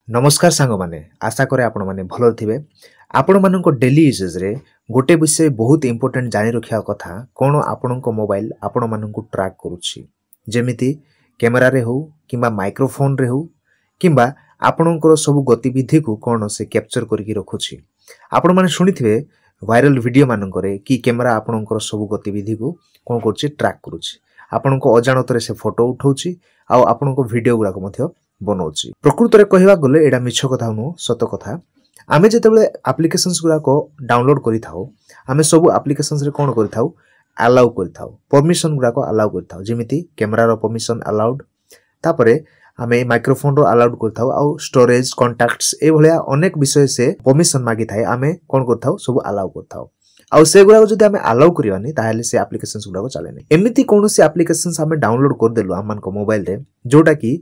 नमस्कार सांग माने आशा करे आपण माने भलो थिबे आपण मानको डेली यूजेज रे गोटे विषय बहुत इंपोर्टेंट जानि रखिया कथा कोन आपणको मोबाइल आपण मानको ट्रैक करूछि जेमिति कैमरा रे हो किबा माइक्रोफोन रे हो किबा आपणकर सब गतिविधि को कोन से कैप्चर करके रखुछि आपण माने सुनिथिबे वायरल वीडियो मानकरे कि कैमरा आपणकर सब गतिविधि को कोन करछि ट्रैक करूछि आपणको अजाणतरे से फोटो उठाउछि आ आपणको वीडियो गुडा को मध्य बनौछि प्रकृत रे कहवा गले एडा मिछ कथा नु सत कथा आमे जेतेबेले एप्लीकेशंस गुडा को डाउनलोड करि थाउ आमे सब एप्लीकेशंस रे कोन करि थाउ अलाउ करि थाउ परमिशन गुडा को अलाउ करि थाउ जेमिति कैमरा रो परमिशन अलाउड तापरे आमे माइक्रोफोन रो अलाउड करि थाउ आ स्टोरेज कांटेक्ट्स ए भलिया अनेक विषय से परमिशन मागी थाए आमे कोन करि थाउ सब अलाउ करि थाउ आ से गुडा को जदि आमे अलाउ करिवानी ताहेले से एप्लीकेशंस गुडा को चलेनी एमिति कोनोसी एप्लीकेशंस आमे डाउनलोड कर देलु हमन को मोबाइल रे जोटा की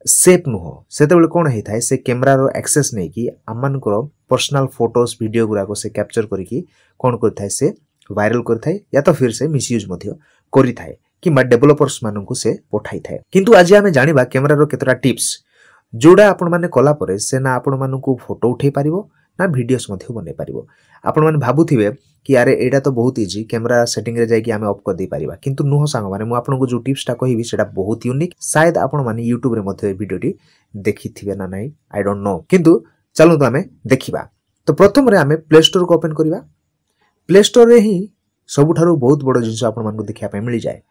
सेफ नुह से कौन होता है से कैमरा रो एक्सेस नहीं कि आम पर्सनल फोटोज वीडियो गुरा को से कैप्चर करिकी कौन करता से वायरल करता है या तो फिर से मिसयूज करि थाए कि डेवलपर्स मानू से पठाई थाए किंतु आज आम जानिबा कैमरा रो केतरा टिप्स जोड़ा आपण माने कला परे से ना आपण मानू फोटो उठे पारिबो ना वीडियोस मध्य बनै पारिबो आपण माने भाबुथिबे कि यारे एटा तो बहुत इजी कैमरा सेटिंग रे जाय कि आमे ऑफ कर दे पारिबा किंतु नुह सांग माने मु आपन को जो टिप्स टा कहिबी सेटा बहुत यूनिक शायद आपण माने YouTube रे मध्य वीडियोटी देखिथिबे ना नाही आई डोंट नो किंतु चलो तो आमे देखिबा तो प्रथम रे आमे प्ले स्टोर को ओपन करिबा प्ले स्टोर रे ही सबुठारु बहुत बड़ जिंस आपण मान को देखिया पे मिल जाय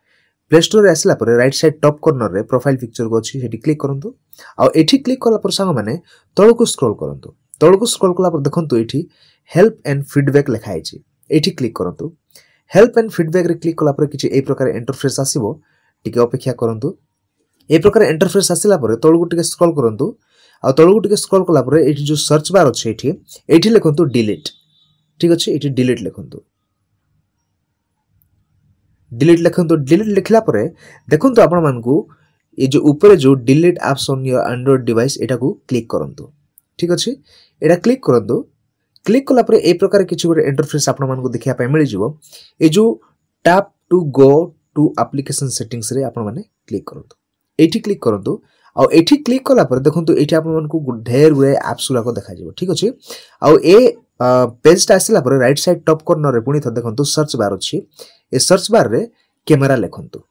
प्ले स्टोर रे आसला पर राइट साइड टॉप कॉर्नर रे प्रोफाइल पिक्चर को अछि सेठी क्लिक करंतु आ एठी क्लिक करला पर सांग माने तळको स्क्रॉल करंतु तळको स्क्रॉल कला पर देखंतु एठी हेल्प एंड फीडबैक लिखा आइछि एठी क्लिक करंतु हेल्प एंड फीडबैक रे क्लिक कला पर किछि ए प्रकार इंटरफेस आसीबो टिके अपेक्षा करंतु ए प्रकार इंटरफेस आसिला पर तळको टिके स्क्रॉल करंतु आ तळको टिके स्क्रॉल कला पर एठी जो सर्च बार अछि एठी लिखंतु डिलीट ठीक अछि एठी डिलीट लिखंतु डिलीट लिखंतु डिलीट लिखला पर देखंतु आपण मानकू ए जो ऊपर जो delete apps on your Android device एटा को क्लिक करंतु ठीक अछि एटा क्लिक करंतु क्लिक कला पर ए प्रकार किछि गोटे इंटरफेस आपण मानकू देखिया पे मिल जिवो ए जो tap to go to application settings रे आपण माने क्लिक करंतु एठी क्लिक करंतु आ एठी क्लिक कला पर देखंतु एठी आपण मानकू ढेर वे एप्स गुला को देखा जिवो ठीक अछि आ ए पेज टा आसिला पर राइट साइड टॉप कॉर्नर रे पुनी थ देखंतु सर्च बार अछि ए सर्च बार रे कैमरा लिखंतु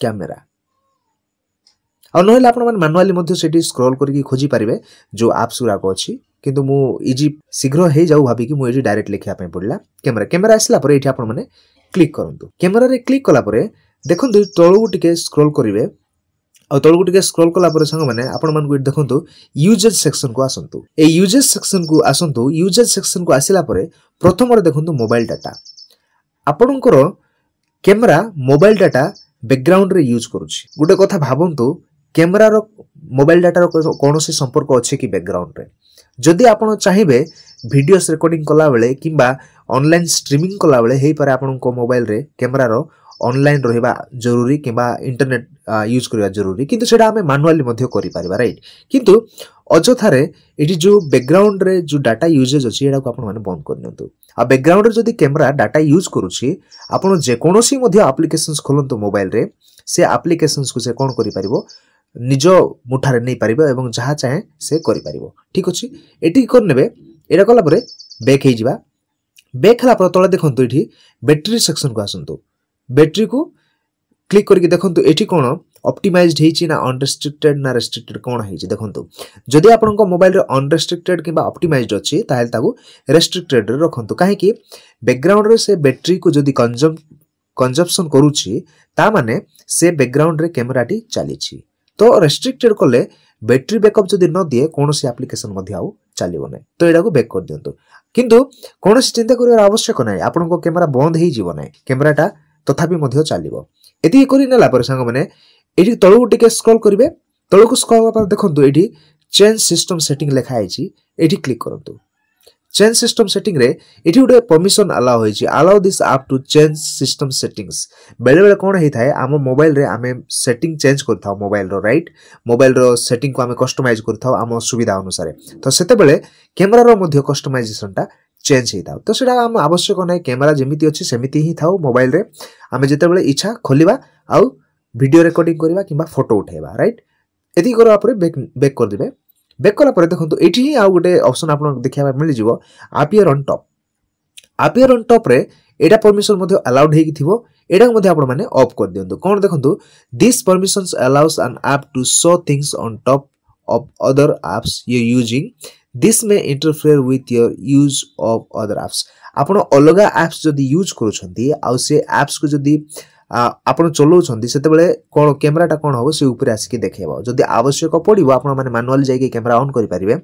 कैमरा आ नहले आपण माने मैनुअली मध्ये सेठी स्क्रॉल करके खोजी पारिबे जो एप्स गुरा को अछि किंतु मु इजी शीघ्र हे जाऊ भाबी कि मु एजी डायरेक्ट लिखिया पे पड़ला कैमरा कैमरा आसला पर एठी आपण माने क्लिक करंतु कैमरा रे क्लिक कला पर देखंतु तळु टिके स्क्रॉल करिवे आ तळु टिके स्क्रॉल कला पर संग माने आपण मान को देखंतु यूजेज सेक्शन को आसंतु ए यूजेज सेक्शन को आसंतु यूजेज सेक्शन को आसिला पर प्रथम रे देखंतु मोबाइल डाटा आपणकर कैमरा मोबाइल डाटा बैकग्राउंड रे यूज करूछि गुटे कथा भाबंतु कैमरा रो मोबाइल डाटा रो कोनोसी संपर्क अछि कि बैकग्राउंड रे जदि आपण चाहिबे वीडियोस रिकॉर्डिंग कला बेले किबा ऑनलाइन स्ट्रीमिंग कला बेले हेई पारे आपण को मोबाइल रे कैमरा रो ऑनलाइन रहिबा जरूरी किबा इंटरनेट यूज करबा जरूरी किंतु सेडा हमें मैनुअली मध्ये करि पारिबा राइट किंतु अजथारे एठी जो बैकग्राउंड रे जो डाटा यूजेज अछि एडा को आपण माने बंद कर नियंतु आ बैकग्राउंड रे जदि कैमरा डाटा यूज करूछि आपण जे कोनोसी मध्ये एप्लीकेशंस खोलंतु मोबाइल रे से एप्लीकेशंस को से कोन करि पारिबो निज मुठारे नहीं पारिबो एवं जहा चाहे से करि पारिबो ठीक अछि एटी कर नेबे एडा कला परे बैक हे जिबा बैक हला पर तळे देखंतु एठी बैटरी सेक्शन को आसंतु बैटरी को क्लिक करके देखंतु एठी कोन ऑप्टिमाइज्ड हेछि ना अनरेस्ट्रिक्टेड ना रेस्ट्रिक्टेड कोन हेछि देखंतु जदि आपनको मोबाइल रे अनरेस्ट्रिक्टेड किबा ऑप्टिमाइज्ड अछि ताहेल ताकू रेस्ट्रिक्टेड रे रखंतु काहे कि बैकग्राउंड रे से बैटरी को जदि कंजम्पशन करूछि ता माने से बैकग्राउंड रे कैमराटी चलीछि तो रेस्ट्रिक्टेड कले बैटरी बैकअप जदि न दिए कोनोसी एप्लीकेशन मध्ये आउ चलिबो नै तो एडा को बैक कर दियंतु किंतु कोनोसी चिंता करिवार आवश्यक नै आपनको कैमरा बंद हेइ जीवो नै कैमराटा तथापि मध्ये चलिबो एति करि नेला पर संग माने एठी तळु टिके स्क्रॉल करिवे तळु को स्क्रॉल पर देखंतु एठी चेंज सिस्टम सेटिंग लिखा आइछि एठी क्लिक करंतु चेंज सिस्टम सेटिंग रे एठी उडे परमिशन अलाउ होइछि allow this app to change system settings बेले बेले कोन हेइ थाए आम मोबाइल रे आमे सेटिंग चेंज करथाउ मोबाइल रो राइट मोबाइल रो सेटिंग को आमे कस्टमाइज करथाउ आम सुविधा अनुसार तो सेते बेले कैमरा रो मध्ये कस्टमाइजेशन टा चेंज हेइ थाउ तो सेडा आम आवश्यक नै कैमरा जेमिति अछि सेमिति ही थाउ मोबाइल रे आमे जेते बेले इच्छा खोलिबा आउ वीडियो रिकॉर्डिंग करबा किबा फोटो उठेबा राइट एति करबा पर बैक कर दिबे बैक कला देखो ये आउ गोटे ऑप्शन आपको देखा मिल जाव appear on top. Appear on top रे एटा परमिशन अलाउड हो एटा माने ऑफ कर दियंतु। कौन देखंतु this permissions allows an app to show things on top of other apps you using this may interfere with your use of other apps. आपण अलगा apps जदी यूज करूछंती आ से ऐप्स को जदी आपण चलाउछंती सेते बेले कोन कैमराटा कोन हो से ऊपर आसिक देखेबो। जदी आवश्यक पड़िबो आपण माने मैनुअल जाई कैमरा ऑन करि परिबे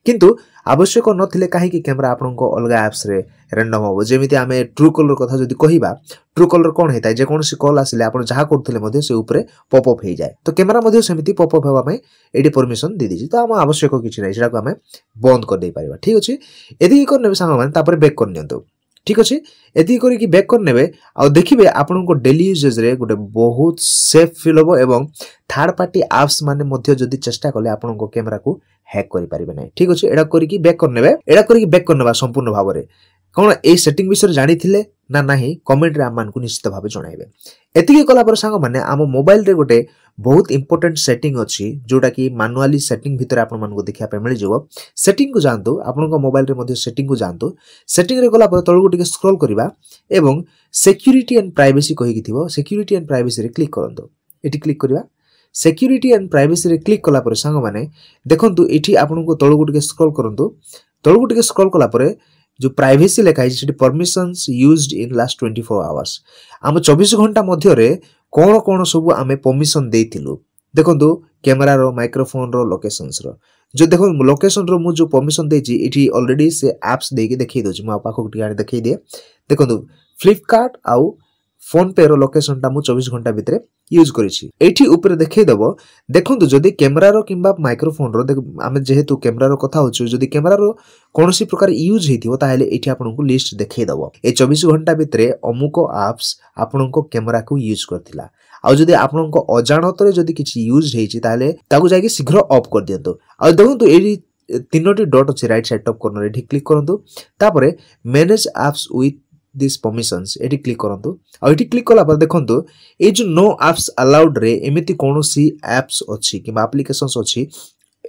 किंतु आवश्यक नथिले काहे कि कैमरा आपण को अलगा ऐप्स रे रैंडम हो। जेमिति आमे ट्रू कलर कथा जदी कहिबा ट्रू कलर कोन हेता जे कोनसी कॉल आसिले आपण जहा करथिले मध्ये से ऊपर पॉप अप हे जाय। तो कैमरा मध्ये सेमिति पॉप अप हेबा में एडी परमिशन दे दिछि। तो हम आवश्यक किछि नै सेटा को हमें बंद कर दे परिबा। ठीक अछि एदी कर नेबे संग माने तापर बैक कर नियंतु। ठीक अच्छे एति करी कि बैक कर नेबे आ देखिबे आपन को डेली यूजेज रे गोटे बहुत सेफ फील होबो एवं थर्ड पार्टी ऐप्स माने मध्ये जदी चेष्टा करले आपन को कैमरा को हैक करि परिबे नै। ठीक अच्छे एडा करी कि बैक कर नेबे एडा करी कि बैक कर नेबा संपूर्ण भाव रे कोन ए सेटिंग विषय जानि थिले ना नाही कमेंट रे आमान को निश्चित भाबे जणाइबे। एतिकी कला पर संग माने आम मोबाइल रे गोटे बहुत इंपोर्टेंट सेटिंग अछि जोटा कि मैनुअली सेटिंग भीतर आपन मन को देखिया पे मिल जेबो। सेटिंग को जानतो आपन को मोबाइल रे मध्ये सेटिंग को जानतो। सेटिंग रे गला पर तळगु टिके स्क्रॉल करिबा एवं सिक्योरिटी एंड प्राइवेसी कहि कि थिबो सिक्योरिटी एंड प्राइवेसी रे क्लिक करंतो। एटी क्लिक करिबा सिक्योरिटी एंड प्राइवेसी रे क्लिक कला पर संग माने देखंतु एठी आपन को तळगु टिके स्क्रॉल करंतो। तळगु टिके स्क्रॉल कला पर जो प्राइवेसी लेखा है सेठी permissions used in last 24 hours आम 24 घंटा मध्य रे कोन कोन सब आमे परमिशन देइथिलु। देखंतु कैमरा रो माइक्रोफोन रो लोकेशंस रो जो देखो लोकेशन रो मु जो परमिशन देछि एठी ऑलरेडी से एप्स देके देखै दोछि। मु पाखो टिके देखै दिए देखंतु फ्लिपकार्ट आउ फोन पे रो लोकेशन ता मु 24 घंटा भितरे यूज करिछि। एठी ऊपर देखै दबो देखंतु जदी कैमरा रो किबा माइक्रोफोन रो आमे जेहेतु कैमरा रो कथा होछु जदी कैमरा रो कोनोसी प्रकार यूज हेथिबो ताहेले एठी आपन को लिस्ट देखै दबो ए 24 घंटा भितरे अमुक एप्स आपन को कैमरा को यूज करथिला। आ जदी आपन को अजाणत रे जदी किछि यूज हेछि ताहेले ताकु जाके शीघ्र ऑफ कर दियंतु। आ देखंतु एठी तीनोटी डॉट अछि राइट साइड टॉप कॉर्नर एठी क्लिक करंतु तापरे manage apps with this permissions eighty click करंतु। आ एटी क्लिक कला पर देखंतु ए जो नो एप्स अलाउड रे एमिति कोनोसी एप्स अछि किबा एप्लीकेशंस अछि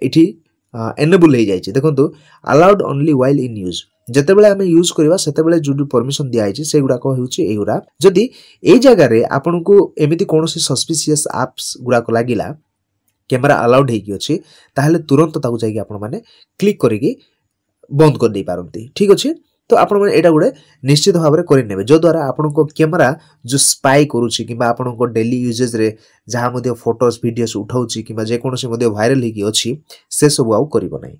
एटी एनेबल हे जाय छै। देखंतु allowed only while in use जते बेले हमें यूज करबा सेते बेले जो परमिशन दिया छै सेगुडा को होछि एगुडा जदी ए जगह रे आपन को एमिति कोनोसी सस्पिशियस एप्स गुडा को लागिला कैमरा अलाउड हे कि अछि ताहले तुरंत ताकु जाय कि आपन माने क्लिक करिकि बंद कर दे पारंती। ठीक अछि तो आपण माने एटा गुडे निश्चित भाव रे करि नेबे जो द्वारा आपण को कैमरा जो स्पाई करूछि किबा आपण को डेली यूजेज रे जहा मध्ये फोटोस वीडियोस उठाउछि किबा जे कोनोसी मध्ये वायरल हे कि अछि से सब आउ करिवो नै।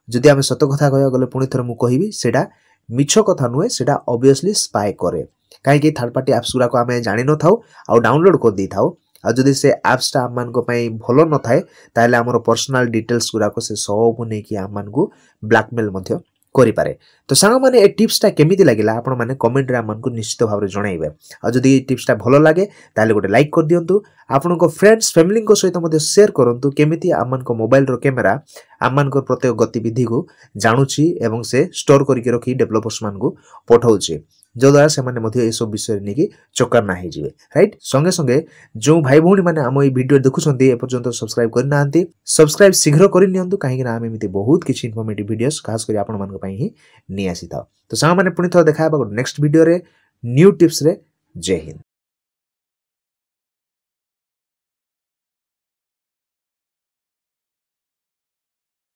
जदि आमे सत कथा कहया गले पुनी थर मु कहिबी सेटा मिछ कथा नुए सेटा ऑब्वियसली स्पाई करे काहे कि थर्ड पार्टी एप्स गुरा को आमे जानि न थाउ आ डाउनलोड कर दी थाउ आ जदि से एप्स ता आमान को पई भलो न थाए ताले हमर पर्सनल डिटेल्स गुरा को से सब नै कि आमान को ब्लैकमेल मध्ये करि पारे। तो सांग माने ए टिप्स ता केमिति लागिला आपण माने कमेंट रे आमान को निश्चित भाव रे जणाइबे। आ जदि ए टिप्स ता भलो लागे ताले गोटे लाइक कर दियंतु आपण को फ्रेंड्स फैमिली को सहित मध्ये शेयर करंतु केमिति आमान को मोबाइल रो कैमरा आमान को प्रत्येक गतिविधि को जानुची एवं से स्टोर करके रखी डेवलपर्स मान को पठाउची जो द्वारा से माने मध्ये ए सब विषय नै कि चक्कर ना हे जिवे। राइट संगे संगे जो भाई भौणी माने हम ए वीडियो देखुछंती ए पर्यंत सब्सक्राइब करि नांती सब्सक्राइब शीघ्र करि नियंतु काहे कि ना हम एमिति बहुत किछि इन्फॉर्मेटिव वीडियोस खास करी आपण मान को पई ही नि आसी था। तो सांग माने पुनी थो देखाबा नेक्स्ट वीडियो रे न्यू टिप्स रे। जय हिंद।